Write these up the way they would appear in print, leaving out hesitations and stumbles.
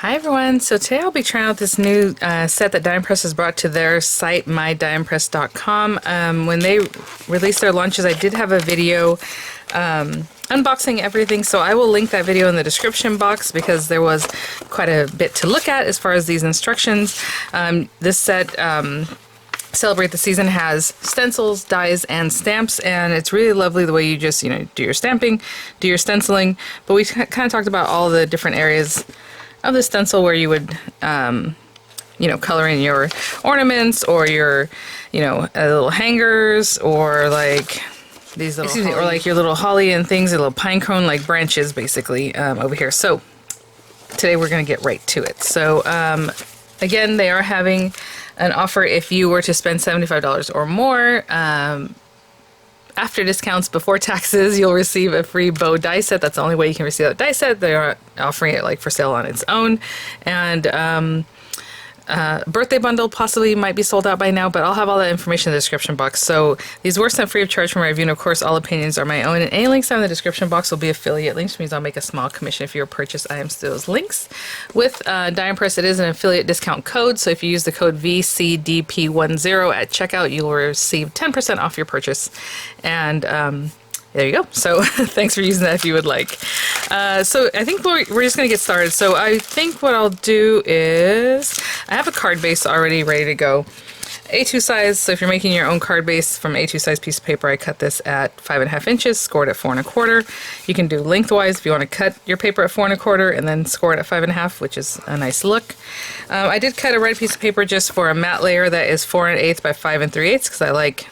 Hi everyone, so today I'll be trying out this new set that Die Press has brought to their site, mydiepress.com. When they released their launches, I did have a video unboxing everything, so I will link that video in the description box because there was quite a bit to look at as far as these instructions. This set, Celebrate the Season, has stencils, dies, and stamps, and it's really lovely the way you just, do your stamping, do your stenciling, but we kind of talked about all the different areas of the stencil where you would, color in your ornaments or your, little hangers or like these little, or like your little holly and things, or little pine cone like branches basically over here. So today we're going to get right to it. So again, they are having an offer if you were to spend $75 or more. After discounts, before taxes, you'll receive a free bow die set. That's the only way you can receive that die set. They are offering it like for sale on its own. And birthday bundle possibly might be sold out by now, but I'll have all that information in the description box. So these were sent free of charge from my review, and of course all opinions are my own, and any links down in the description box will be affiliate links, which means I'll make a small commission if you purchase items to those links. With Die Press, it is an affiliate discount code, so if you use the code VCDP10 at checkout, you will receive 10% off your purchase. And there you go. So thanks for using that if you would like. So I think we're just going to get started. So I think what I'll do is, I have a card base already ready to go. A2 size, so if you're making your own card base from A2 size piece of paper, I cut this at 5.5 inches, scored at 4 1/4. You can do lengthwise if you want to cut your paper at 4 1/4 and then score it at 5.5, which is a nice look. I did cut a red piece of paper just for a matte layer that is 4 1/8 by 5 3/8 because I like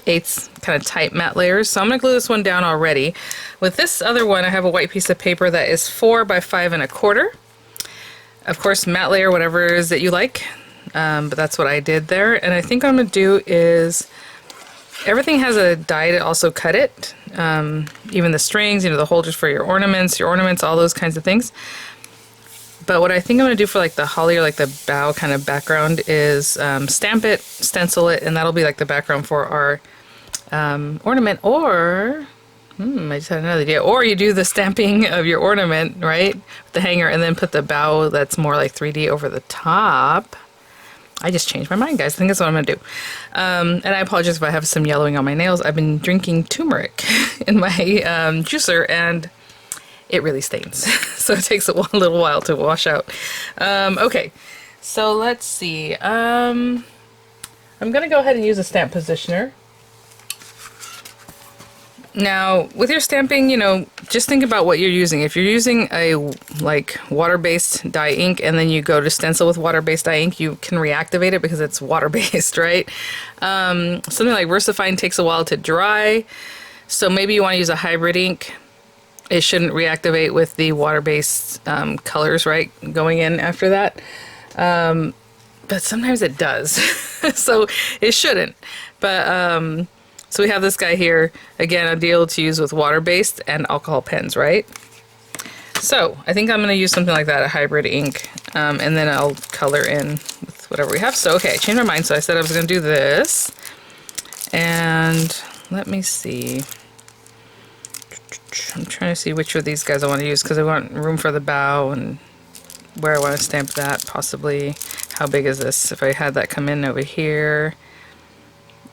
8 kind of tight matte layers. So I'm going to glue this one down already. With this other one, I have a white piece of paper that is 4 by 5 1/4. Of course, matte layer, whatever it is that you like. But that's what I did there. And I think what I'm going to do is, everything has a die to also cut it. Even the strings, the holders for your ornaments, all those kinds of things. But what I think I'm going to do for like the holly or like the bow kind of background is stamp it, stencil it, and that'll be like the background for our ornament. Or, I just had another idea. Or you do the stamping of your ornament, right, with the hanger, and then put the bow that's more like 3D over the top. I just changed my mind, guys. I think that's what I'm going to do. And I apologize if I have some yellowing on my nails. I've been drinking turmeric in my juicer, and it really stains. So it takes a little while to wash out. Okay, so let's see. I'm going to go ahead and use a stamp positioner. Now, with your stamping, just think about what you're using. If you're using a like water-based dye ink and then you go to stencil with water-based dye ink, you can reactivate it because it's water-based, right? Something like VersaFine takes a while to dry, so maybe you want to use a hybrid ink. It shouldn't reactivate with the water-based colors, right, going in after that. But sometimes it does, so it shouldn't. But so we have this guy here, again, ideal to use with water-based and alcohol pens, right? So I think I'm going to use something like that, a hybrid ink, and then I'll color in with whatever we have. So okay, I changed my mind, so I said I was going to do this. And let me see. I'm trying to see which of these guys I want to use because I want room for the bow and where I want to stamp that, possibly. How big is this? If I had that come in over here,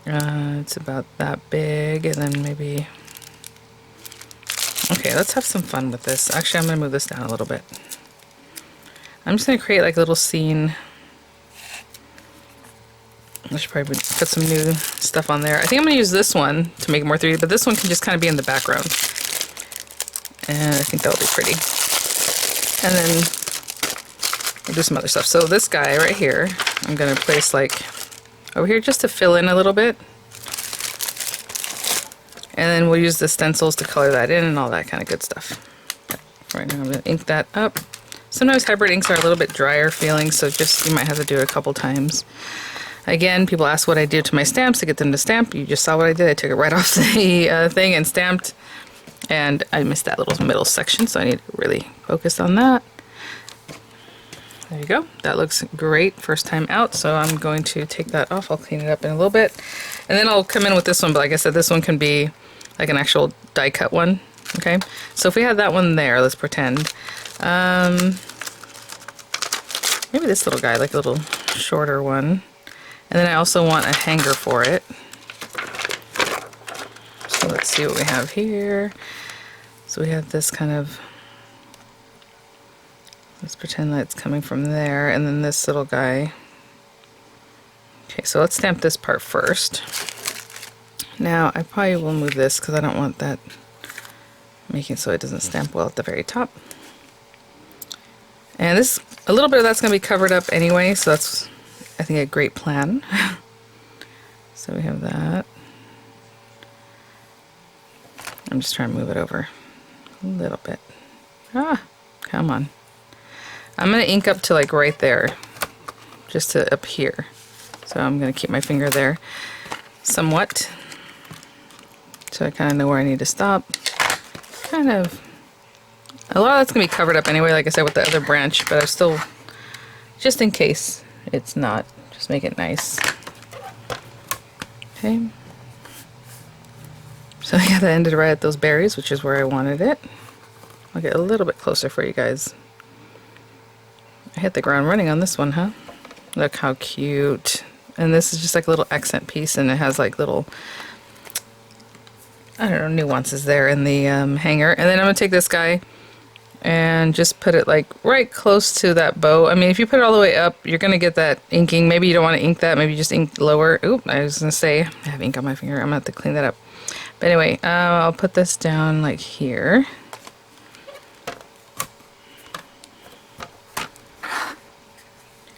it's about that big, and then maybe... Okay, let's have some fun with this. Actually, I'm going to move this down a little bit. I'm just going to create like a little scene. I should probably put some new stuff on there. I think I'm going to use this one to make it more 3D, but this one can just kind of be in the background. And I think that'll be pretty. And then we'll do some other stuff. So this guy right here, I'm going to place like over here just to fill in a little bit. And then we'll use the stencils to color that in and all that kind of good stuff. Right now I'm going to ink that up. Sometimes hybrid inks are a little bit drier feeling, so just you might have to do it a couple times. Again, people ask what I do to my stamps to get them to stamp. You just saw what I did. I took it right off the thing and stamped. And I missed that little middle section, so I need to really focus on that. There you go. That looks great first time out, so I'm going to take that off. I'll clean it up in a little bit. And then I'll come in with this one, but like I said, this one can be like an actual die cut one. Okay, so if we had that one there, let's pretend. maybe this little guy, like a little shorter one. And then I also want a hanger for it. So let's see what we have here. So we have this kind of, let's pretend that it's coming from there, and then this little guy. Okay, so let's stamp this part first. Now I probably will move this because I don't want that making so it doesn't stamp well at the very top. And this, a little bit of that's going to be covered up anyway, so that's, I think, a great plan. So we have that. I'm just trying to move it over a little bit. Ah, come on. I'm going to ink up to like right there, just to up here. So I'm going to keep my finger there somewhat, so I kind of know where I need to stop. Kind of, a lot of that's going to be covered up anyway, like I said, with the other branch, but I still, just in case it's not, just make it nice. Okay. So yeah, that ended right at those berries, which is where I wanted it. I'll get a little bit closer for you guys. I hit the ground running on this one, huh? Look how cute. And this is just like a little accent piece, and it has like little, I don't know, nuances there in the hanger. And then I'm going to take this guy and just put it like right close to that bow. I mean, if you put it all the way up, you're going to get that inking. Maybe you don't want to ink that. Maybe you just ink lower. Oop, I was going to say, I have ink on my finger. I'm going to have to clean that up. But anyway, I'll put this down like here.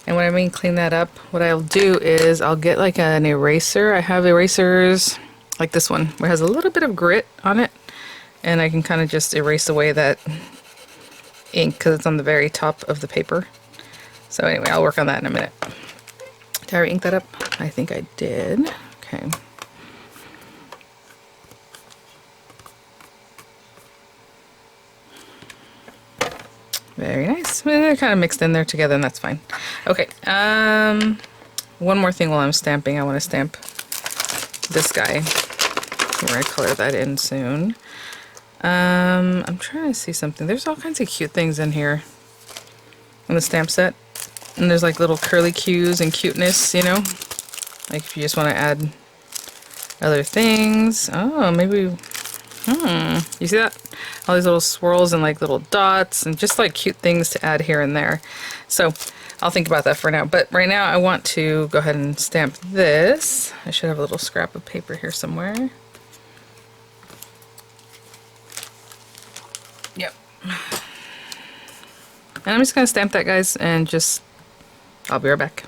And when I mean clean that up, what I'll do is I'll get like an eraser. I have erasers like this one, where it has a little bit of grit on it. And I can kind of just erase away that ink because it's on the very top of the paper. So anyway, I'll work on that in a minute. Did I already ink that up? I think I did. Okay. Very nice. They're kind of mixed in there together, and that's fine. Okay, one more thing while I'm stamping. I want to stamp this guy. We're going to color that in soon. I'm trying to see something. There's all kinds of cute things in here in the stamp set. And there's like little curly cues and cuteness, you know? Like if you just want to add other things. Oh, maybe... you see that? All these little swirls and like little dots and just like cute things to add here and there. So I'll think about that for now. But right now I want to go ahead and stamp this. I should have a little scrap of paper here somewhere. Yep. And I'm just going to stamp that, guys, and just, I'll be right back.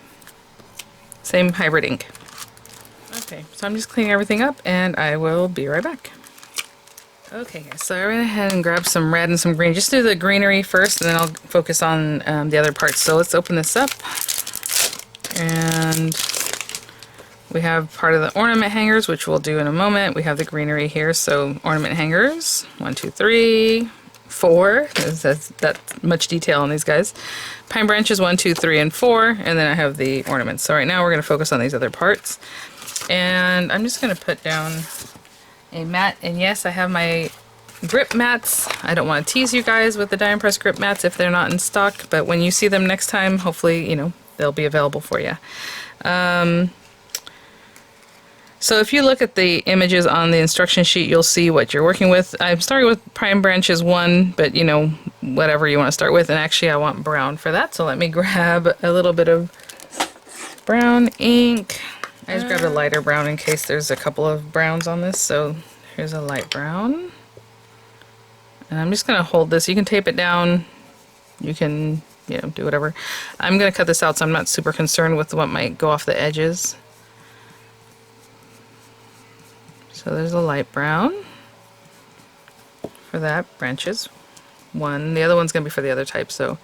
Same hybrid ink. Okay, so I'm just cleaning everything up and I will be right back. Okay guys, so I went ahead and grabbed some red and some green. Just do the greenery first and then I'll focus on the other parts. So let's open this up. And we have part of the ornament hangers, which we'll do in a moment. We have the greenery here, so ornament hangers, 1, 2, 3, 4. That's that much detail on these guys. Pine branches, 1, 2, 3, and 4, and then I have the ornaments. So right now we're going to focus on these other parts. And I'm just going to put down a mat, and yes, I have my grip mats. I don't want to tease you guys with the die and press grip mats if they're not in stock, but when you see them next time, hopefully, you know, they'll be available for you. So if you look at the images on the instruction sheet, you'll see what you're working with. I'm starting with pine branches 1, but you know, whatever you want to start with, and actually I want brown for that, so let me grab a little bit of brown ink. I just grabbed a lighter brown in case there's a couple of browns on this, so here's a light brown. And I'm just going to hold this. You can tape it down. You can, you know, do whatever. I'm going to cut this out so I'm not super concerned with what might go off the edges. So there's a light brown for that, branches. 1. The other one's going to be for the other type, so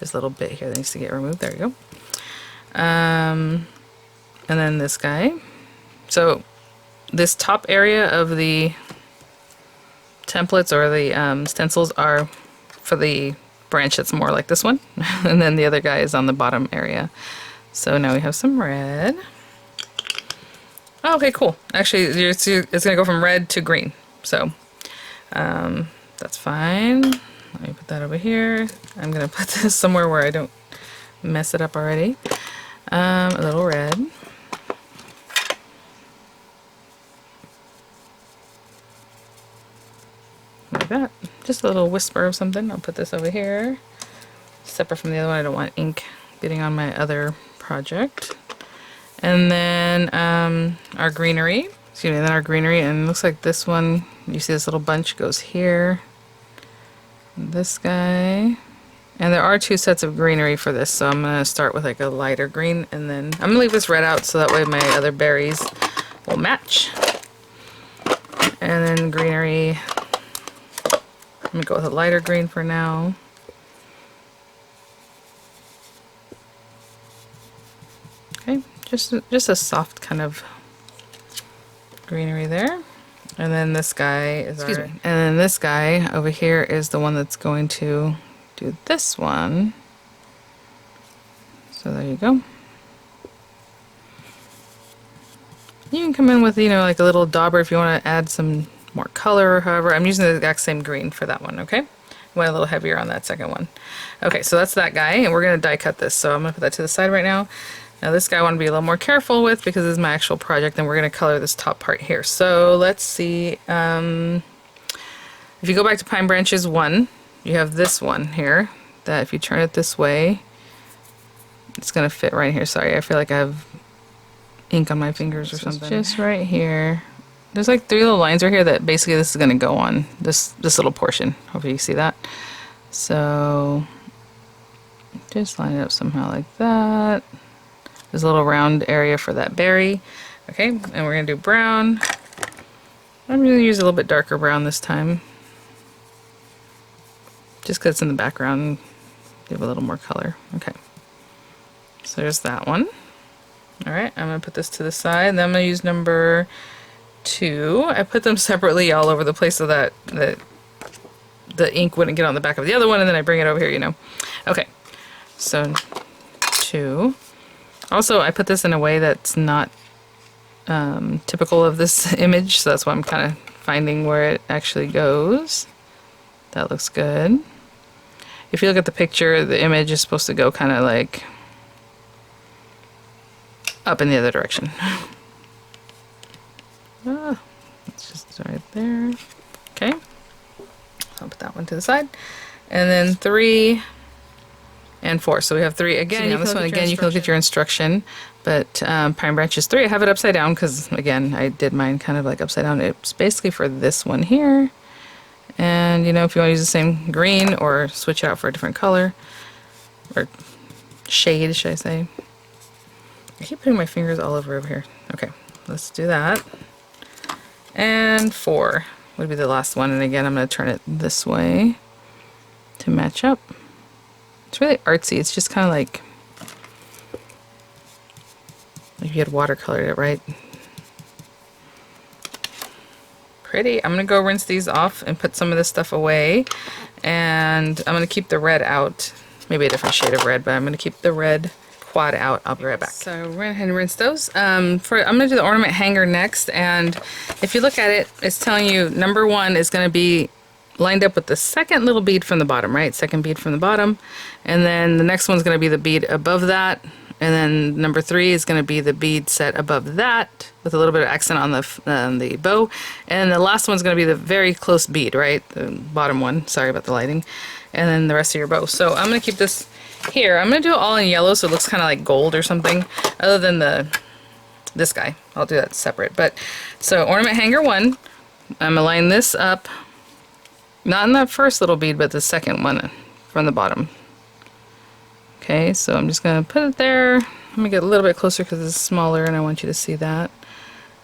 there's a little bit here that needs to get removed. There you go. And then this guy. So this top area of the templates or the stencils are for the branch that's more like this one. And then the other guy is on the bottom area. So now we have some red. Oh, okay, cool. Actually, it's going to go from red to green. So that's fine. Let me put that over here. I'm going to put this somewhere where I don't mess it up already. A little red. Like that. Just a little whisper of something. I'll put this over here. Separate from the other one. I don't want ink getting on my other project. And then our greenery. Excuse me, then our greenery. And it looks like this one, you see this little bunch goes here. This guy. And there are 2 sets of greenery for this, so I'm going to start with like a lighter green, and then I'm going to leave this red out so that way my other berries will match. And then greenery, I'm going to go with a lighter green for now. Okay, just a soft kind of greenery there. And then this guy is and then this guy over here is the one that's going to do this one. So there you go. You can come in with, you know, like a little dauber if you want to add some more color or however. I'm using the exact same green for that one, okay? Went a little heavier on that second one. Okay, so that's that guy, and we're going to die cut this. So I'm going to put that to the side right now. Now this guy I want to be a little more careful with because this is my actual project, and we're going to color this top part here. So let's see. If you go back to Pine Branches 1, you have this one here that if you turn it this way, it's going to fit right here. Sorry, I feel like I have ink on my fingers or something. Just right here. There's like 3 little lines right here that basically this is going to go on. This little portion. Hopefully you see that. So just line it up somehow like that. There's a little round area for that berry. Okay, and we're going to do brown. I'm going to use a little bit darker brown this time. Just because it's in the background, give a little more color. Okay, so there's that one. Alright, I'm going to put this to the side, and then I'm going to use number 2. I put them separately all over the place so that the ink wouldn't get on the back of the other one, and then I bring it over here, you know. Okay, so 2. Also, I put this in a way that's not typical of this image, so that's why I'm kind of finding where it actually goes. That looks good. If you look at the picture, the image is supposed to go kind of like up in the other direction. It's just right there. Okay. I'll put that one to the side. And then 3 and 4. So we have 3 again. So this one again, you can look at your instruction. But Pine Branches 3, I have it upside down because again, I did mine kind of like upside down. It's basically for this one here. And you know, if you want to use the same green or switch it out for a different color or shade, should I say? I keep putting my fingers all over here. Okay, let's do that. And 4 would be the last one. And again, I'm going to turn it this way to match up. It's really artsy. It's just kind of like if you had watercolored it, right? Pretty. I'm going to go rinse these off and put some of this stuff away. And I'm going to keep the red out. Maybe a different shade of red, but I'm going to keep the red quad out. I'll be right back. So we're going to rinse those. I'm going to do the ornament hanger next. And if you look at it, it's telling you number 1 is going to be lined up with the second little bead from the bottom, right? Second bead from the bottom. And then the next one's going to be the bead above that. And then number 3 is going to be the bead set above that with a little bit of accent on the bow. And the last one's going to be the very close bead, right? The bottom one. Sorry about the lighting. And then the rest of your bow. So I'm going to keep this here. I'm going to do it all in yellow so it looks kind of like gold or something. Other than this guy. I'll do that separate. But so ornament hanger 1. I'm going to line this up. Not in that first little bead, but the second one from the bottom. Okay, so I'm just going to put it there. Let me get a little bit closer because it's smaller and I want you to see that.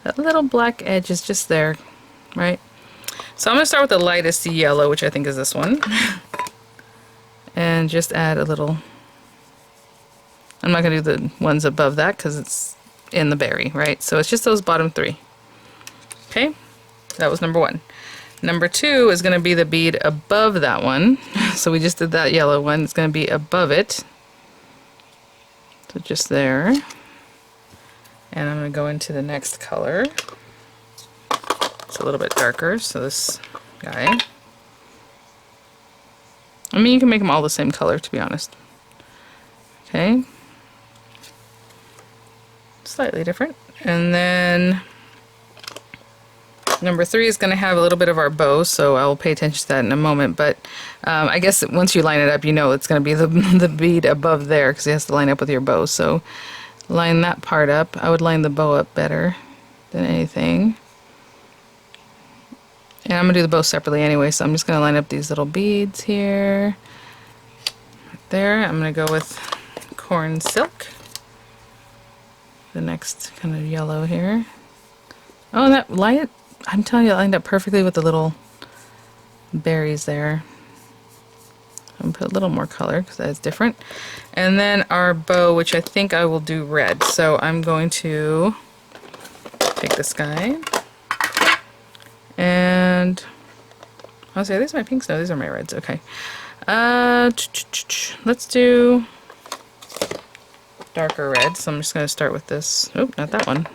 That little black edge is just there, right? So I'm going to start with the lightest yellow, which I think is this one. And just add a little. I'm not going to do the ones above that because it's in the berry, right? So it's just those bottom 3. Okay, that was number 1. Number 2 is going to be the bead above that one. So we just did that yellow one. It's going to be above it. So just there. And I'm going to go into the next color. It's a little bit darker, so this guy. I mean, you can make them all the same color, to be honest. Okay. Slightly different. And then number 3 is going to have a little bit of our bow, so I will pay attention to that in a moment, but I guess once you line it up, you know it's going to be the bead above there because it has to line up with your bow. So line that part up. I would line the bow up better than anything. And I'm going to do the bow separately anyway, so I'm just going to line up these little beads here. Right there. I'm going to go with corn silk. The next kind of yellow here. Oh, and that light, I'm telling you, it lined up perfectly with the little berries there. I'm going to put a little more color because that's different. And then our bow, which I think I will do red. So I'm going to take this guy. And I'll say, are these my pinks? No, these are my reds. Okay. Let's do darker red. So I'm just going to start with this. Oh, not that one.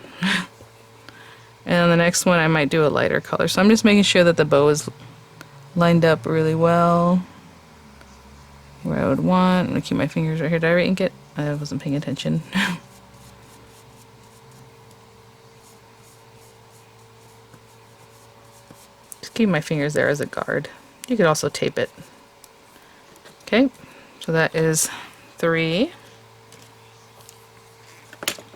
And on the next one, I might do a lighter color. So I'm just making sure that the bow is lined up really well where I would want. I'm going to keep my fingers right here. Did I ink it? I wasn't paying attention. Just keep my fingers there as a guard. You could also tape it. Okay, so that is 3.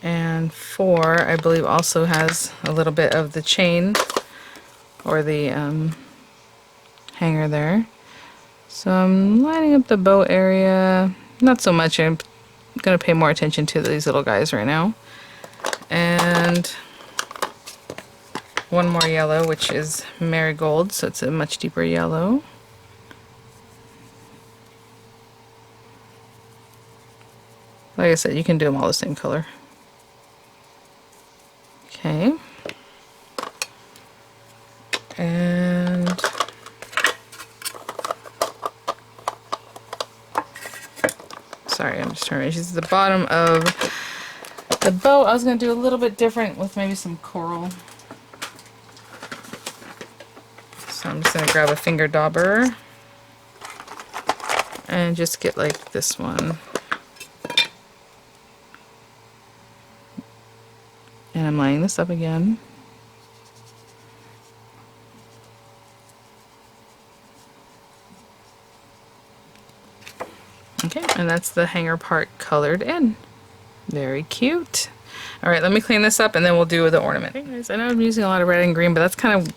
And 4, I believe, also has a little bit of the chain or the hanger there. So I'm lining up the bow area. Not so much. I'm going to pay more attention to these little guys right now. And one more yellow, which is marigold, so it's a much deeper yellow. Like I said, you can do them all the same color. Okay. And sorry, I'm just trying to use the bottom of the bow. I was going to do a little bit different with maybe some coral. So I'm just going to grab a finger dauber and just get like this one. And I'm lining this up again. Okay, and that's the hanger part colored in. Very cute. Alright, let me clean this up and then we'll do the ornament. Okay, guys, I know I'm using a lot of red and green, but that's kind of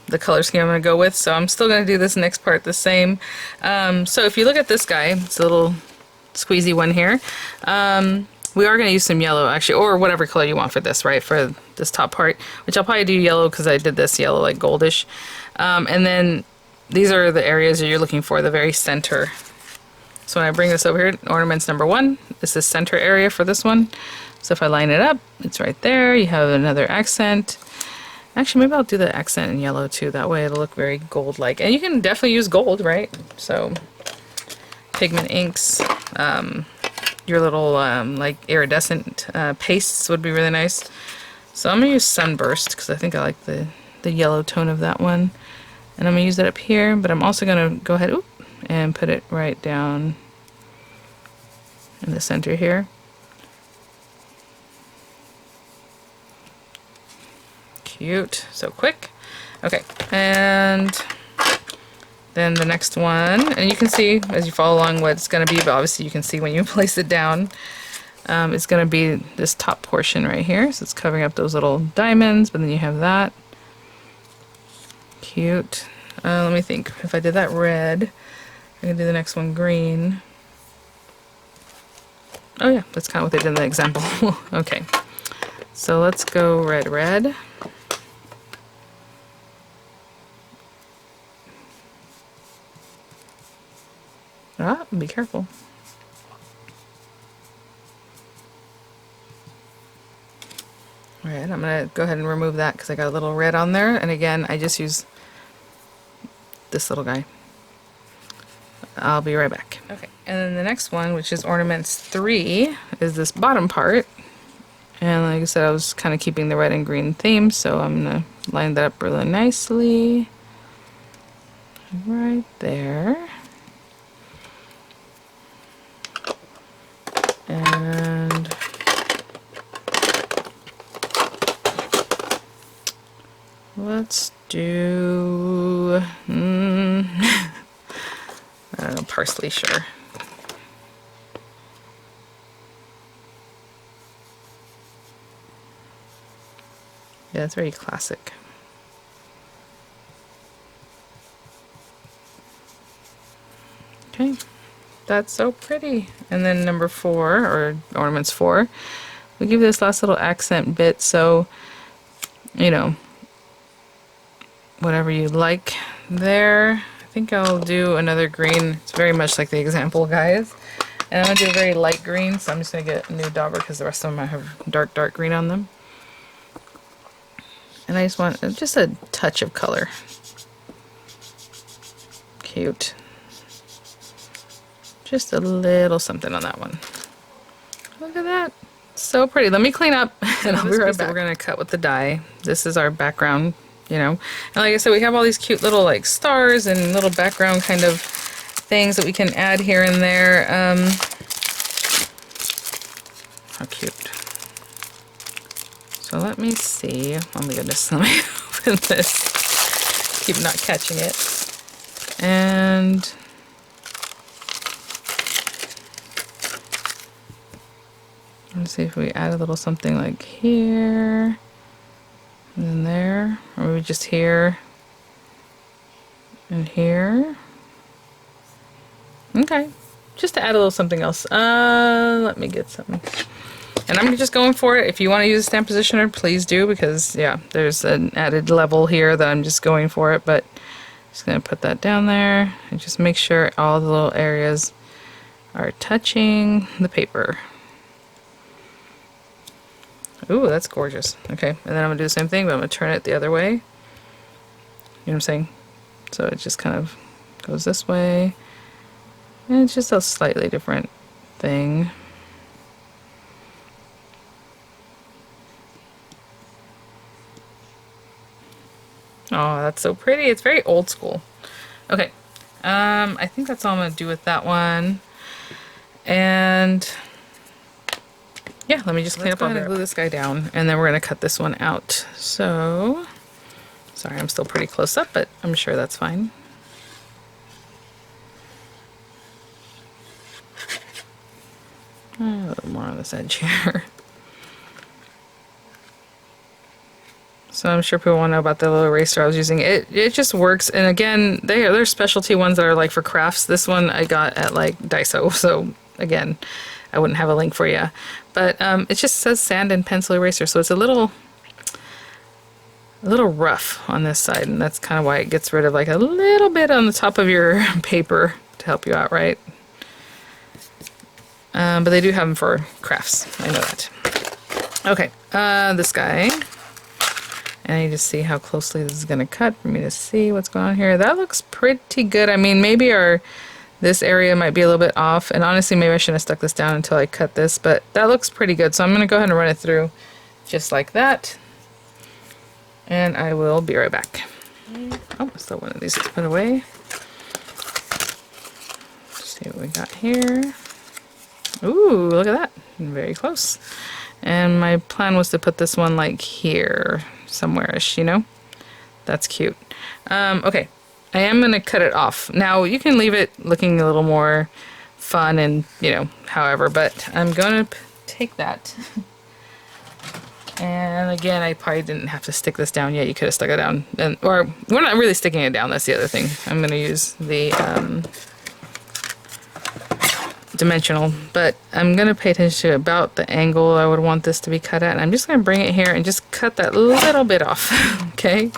the color scheme I'm going to go with, so I'm still going to do this next part the same. So if you look at this guy, it's a little squeezy one here. We are going to use some yellow, actually, or whatever color you want for this, right, for this top part, which I'll probably do yellow because I did this yellow, like goldish. And then these are the areas that you're looking for, the very center. So when I bring this over here, ornaments number 1, this is center area for this one. So if I line it up, it's right there. You have another accent. Actually, maybe I'll do the accent in yellow too. That way it'll look very gold-like. And you can definitely use gold, right? So pigment inks. Your little like iridescent pastes would be really nice. So I'm gonna use Sunburst because I think I like the yellow tone of that one, and I'm gonna use that up here. But I'm also gonna go ahead and put it right down in the center here. Cute, so quick. Okay, and then the next one, and you can see as you follow along what it's going to be, but obviously you can see when you place it down, it's going to be this top portion right here. So it's covering up those little diamonds, but then you have that. Cute. Let me think. If I did that red, I'm going to do the next one green. Oh yeah, that's kind of what they did in the example. Okay, so let's go red, red. Ah, be careful. Alright, I'm going to go ahead and remove that because I got a little red on there. And again, I just use this little guy. I'll be right back. Okay, and then the next one, which is ornaments 3, is this bottom part. And like I said, I was kind of keeping the red and green theme, so I'm going to line that up really nicely. Right there. Let's do, I don't know, parsley, sure. Yeah, it's very classic. Okay, that's so pretty. And then number 4, or ornaments 4, we give this last little accent bit, so, you know, whatever you like there. I think I'll do another green. It's very much like the example, guys. And I'm going to do a very light green, so I'm just going to get a new dauber because the rest of them I have dark, dark green on them. And I just want just a touch of color. Cute. Just a little something on that one. Look at that. So pretty. Let me clean up and I'll be right back. We're going to cut with the die. This is our background, you know. And like I said, we have all these cute little like stars and little background kind of things that we can add here and there. How cute. So let me see. Oh my goodness, let me open this. Keep not catching it. And let's see if we add a little something like here and then there, or maybe just here and here. Okay, just to add a little something else. Let me get some. And I'm just going for it. If you want to use a stamp positioner, please do, because yeah, there's an added level here that I'm just going for it, but just going to put that down there and just make sure all the little areas are touching the paper. Ooh, that's gorgeous. Okay, and then I'm going to do the same thing, but I'm going to turn it the other way. You know what I'm saying? So it just kind of goes this way. And it's just a slightly different thing. Oh, that's so pretty. It's very old school. Okay, I think that's all I'm going to do with that one. And yeah, let me just clean up. I'm going to glue this guy down, and then we're going to cut this one out. So, sorry, I'm still pretty close up, but I'm sure that's fine. A little more on this edge here. So I'm sure people want to know about the little eraser I was using. It just works, and again, they're specialty ones that are like for crafts. This one I got at like Daiso, so again, I wouldn't have a link for you. But it just says sand and pencil eraser, so it's a little rough on this side, and that's kind of why it gets rid of like a little bit on the top of your paper to help you out, right? But they do have them for crafts. I know that. Okay, this guy. And I need to see how closely this is going to cut for me to see what's going on here. That looks pretty good. I mean, maybe this area might be a little bit off. And honestly, maybe I shouldn't have stuck this down until I cut this. But that looks pretty good. So I'm going to go ahead and run it through just like that. And I will be right back. Oh, still one of these to put away. Let's see what we got here. Ooh, look at that. Very close. And my plan was to put this one like here, somewhere-ish, you know? That's cute. Okay, I am going to cut it off. Now, you can leave it looking a little more fun and, you know, however, but I'm going to take that. And again, I probably didn't have to stick this down yet. You could have stuck it down. Or, we're not really sticking it down, that's the other thing. I'm going to use the dimensional, but I'm going to pay attention to about the angle I would want this to be cut at, and I'm just going to bring it here and just cut that little bit off. Okay,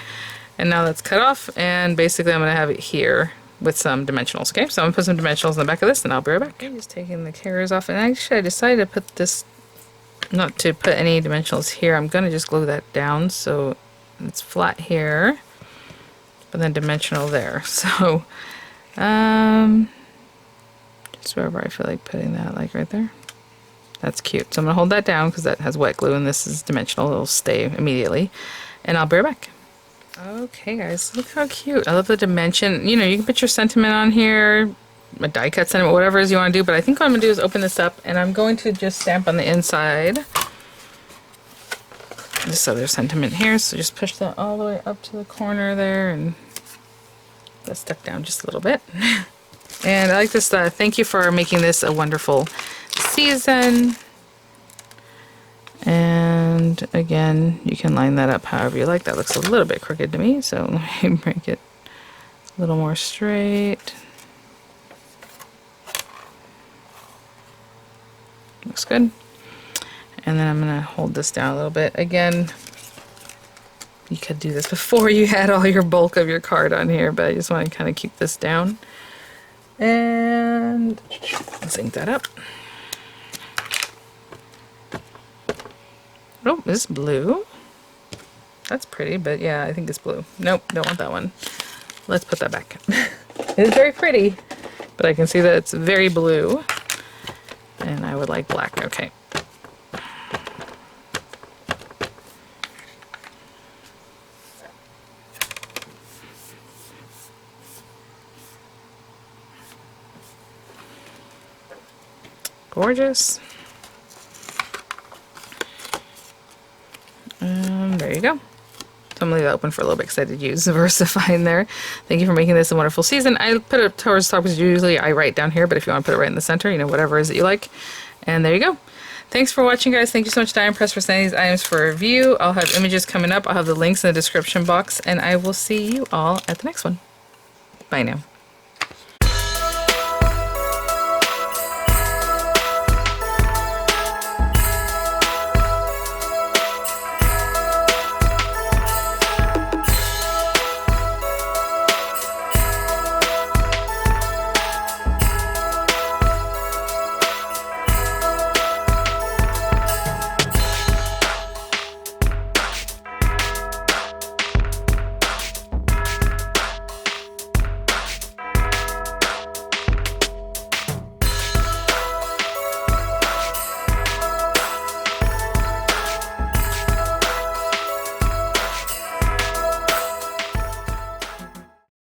and now that's cut off, and basically I'm going to have it here with some dimensionals. Okay, so I'm going to put some dimensionals in the back of this, and I'll be right back. Okay, just taking the carriers off, and actually I decided to put this, not to put any dimensionals here. I'm going to just glue that down so it's flat here, but then dimensional there. So just wherever I feel like putting that, like right there. That's cute. So I'm gonna hold that down because that has wet glue and this is dimensional. It'll stay immediately. And I'll be right back. Okay guys, look how cute. I love the dimension. You know, you can put your sentiment on here, a die cut sentiment, whatever it is you want to do, but I think what I'm gonna do is open this up and I'm going to just stamp on the inside. this other sentiment here. So just push that all the way up to the corner there and that's stuck down just a little bit. And I like this, thank you for making this a wonderful season. And again, you can line that up however you like. That looks a little bit crooked to me, so let me make it a little more straight. Looks good. And then I'm gonna hold this down a little bit. Again, you could do this before you had all your bulk of your card on here, but I just want to kind of keep this down. And let's ink that up. Oh, this is blue. That's pretty, but yeah, I think it's blue. Nope, don't want that one. Let's put that back. It's very pretty, but I can see that it's very blue. And I would like black. Okay. Gorgeous. And there you go. So I'm gonna leave that open for a little bit because I did use Versify there. Thank you for making this a wonderful season. I put it towards the top because usually I write down here, but if you want to put it right in the center, you know, whatever it is that you like. And there you go. Thanks for watching, guys. Thank you so much, Diane Press, for sending these items for review. I'll have images coming up. I'll have the links in the description box, and I will see you all at the next one. Bye now.